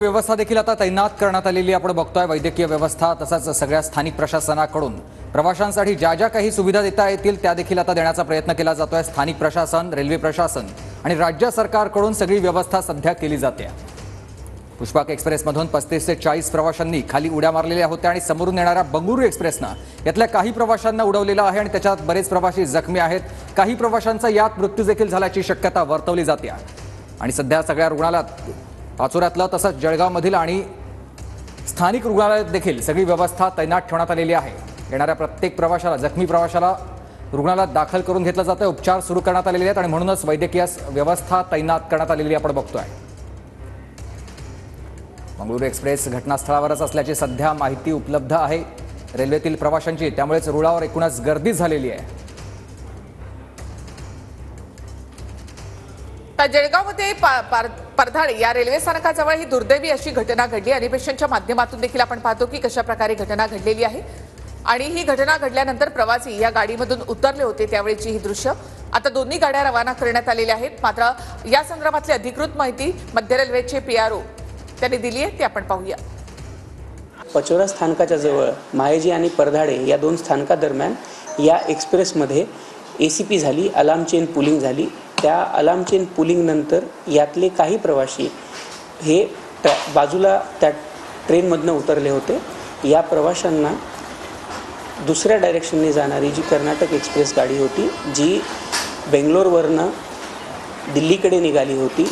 व्यवस्था देखील आता तैनात करण्यात आलेली आपण बघतोय। वैद्यकीय व्यवस्था तसंच सगळ्या स्थानिक प्रशासनाकडून प्रवाशांसाठी ज्या ज्या काही सुविधा देता येतील त्या देखील आता देण्याचा प्रयत्न केला जातोय। स्थानिक प्रशासन, रेल्वे प्रशासन आणि राज्य सरकारकडून सगळी व्यवस्था सध्या केली जाते। पुष्पक एक्सप्रेसमधून 35 ते 40 प्रवाशांनी खाली उड्या मारलेल्या होत्या आणि समोरून येणाऱ्या बंगळुरू एक्सप्रेसनं यातल्या काही प्रवाशांना उडवलेलं आहे आणि त्याच्यात बरेच प्रवासी जखमी आहेत। काही प्रवाशांचा यात मृत्यू देखील झाल्याची शक्यता वर्तवली जाते आणि सध्या सगळ्या रुग्णालयात पाचोऱ्यातलं तसंच जळगावमधील आणि स्थानिक रुग्णालयात देखील सगळी व्यवस्था तैनात ठेवण्यात आलेली आहे। येणाऱ्या प्रत्येक प्रवाशाला, जखमी प्रवाशाला रुग्णालयात दाखल करून घेतलं जातं, उपचार सुरू करण्यात आलेले आहेत आणि म्हणूनच वैद्यकीय व्यवस्था तैनात करण्यात आलेली आपण बघतोय। बंगळुरू एक्सप्रेस घटनास्थळावरच असल्याची सध्या माहिती उपलब्ध आहे रेल्वेतील प्रवाशांची, त्यामुळेच रुळावर एकूणच गर्दी झालेली आहे। जळगावमध्ये परधाडी या रेल्वे स्थानकाजवळ ही दुर्दैवी अशी घटना घडली। अनिमेशनच्या माध्यमातून देखील आपण पाहतो की कशा प्रकारे घटना घडलेली आहे आणि ही घटना घडल्यानंतर प्रवासी या गाडीमधून उतरले होते त्यावेळेची ही दृश्य। आता दोन्ही गाड्या रवाना करण्यात आलेल्या आहेत, मात्र या संदर्भातली अधिकृत माहिती मध्य रेल्वेचे पीआरओ त्यांनी दिली आहे, ती आपण पाहूया। पाचोरा स्थानकाच्या जवळ माहेजी आणि परधाडे या दोन स्थानकादरम्यान या एक्सप्रेसमध्ये एसीपी झाली, अलार्म चेन पुलिंग झाली। त्या अलार्म चेन पुलिंग नंतर यातले काही प्रवासी हे बाजूला त्या ट्रेनमधनं उतरले होते। या प्रवाशांना दुसऱ्या डायरेक्शनने जाणारी जी कर्नाटक एक्सप्रेस गाडी होती, जी बेंगलोरवरनं दिल्लीकडे निघाली होती,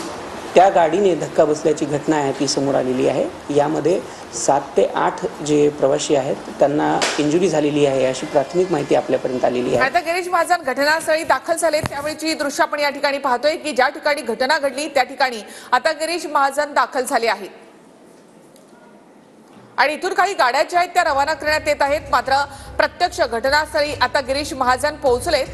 त्या गाडीने धक्का बसल्याची घटना आहे ती समोर आलेली आहे। यामध्ये 7 ते 8 जे प्रवासी आहेत त्यांना इंजुरी झालेली आहे अशी प्राथमिक माहिती आपल्यापर्यंत आलेली आहे। आता गिरीश महाजन घटनास्थळी दाखल झाले, त्यावेळीची दृश्य आपण या ठिकाणी पाहतोय की ज्या ठिकाणी घटना घडली त्या ठिकाणी आता गिरीश महाजन दाखल झाले आहेत आणि इथून काही गाड्या ज्या आहेत त्या रवाना करण्यात येत आहेत, मात्र प्रत्यक्ष घटनास्थळी आता गिरीश महाजन पोहोचलेत।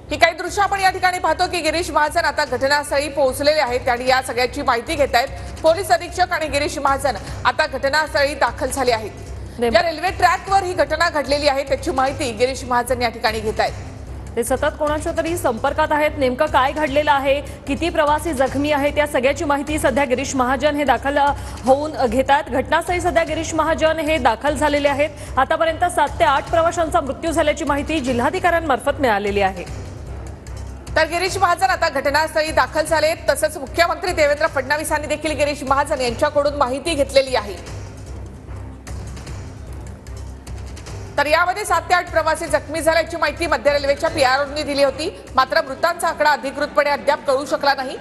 ही काही दृश्य आपण या ठिकाणी पाहतो की गिरीश महाजन आता घटनास्थळी पोहोचलेले आहेत आणि या सगळ्याची माहिती घेत आहेत पोलीस अधीक्षक आणि गिरीश महाजन आता घटनास्थळी दाखल झाले आहेत। या रेल्वे ट्रॅकवर ही घटना घडलेली आहे त्याची माहिती गिरीश महाजन या ठिकाणी घेत आहेत। ते सतत कोणाच्या तरी संपर्कात आहेत, नेमकं काय घडलेलं आहे, किती प्रवासी जखमी आहेत, या सगळ्याची माहिती सध्या गिरीश महाजन हे दाखल होऊन घेतात। घटनास्थळी सध्या गिरीश महाजन हे दाखल झालेले आहेत। आतापर्यंत 7 ते 8 प्रवाशांचा मृत्यू झाल्याची माहिती जिल्हाधिकाऱ्यांमार्फत मिळालेली आहे। तर गिरीश महाजन आता घटनास्थळी दाखल झालेत, तसंच मुख्यमंत्री देवेंद्र फडणवीसांनी देखील गिरीश महाजन यांच्याकडून माहिती घेतलेली आहे। तर यामध्ये 7 ते 8 प्रवासी जखमी झाल्याची माहिती मध्य रेल्वेच्या पीआरओने दिली होती, मात्र मृतांचा आकडा अधिकृतपणे अद्याप कळू शकला नाही।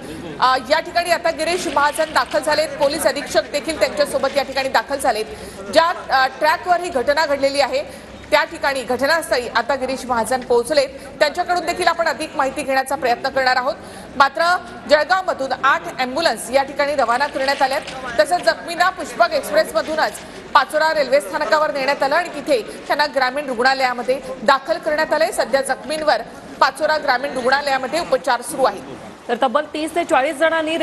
या ठिकाणी आता गिरीश महाजन दाखल झालेत, पोलीस अधीक्षक देखील त्यांच्यासोबत या ठिकाणी दाखल झालेत। ज्या ट्रॅकवर ही घटना घडलेली आहे त्या ठिकाणी घटनास्थळी आता गिरीश महाजन पोहोचलेत, त्यांच्याकडून देखील आपण अधिक माहिती घेण्याचा प्रयत्न करणार आहोत। मात्र जळगावमधून 8 अँब्युलन्स या ठिकाणी रवाना करण्यात आल्यात, तसंच जखमींना पुष्पक एक्सप्रेसमधूनच पाचोरा रेल्वे स्थानकावर नेण्यात आलं आणि तिथे त्यांना ग्रामीण रुग्णालयामध्ये दाखल करण्यात आले। सध्या जखमींवर पाचोरा ग्रामीण रुग्णालयामध्ये उपचार सुरू आहेत। तर तब्बल 30 ते 40 जणांनी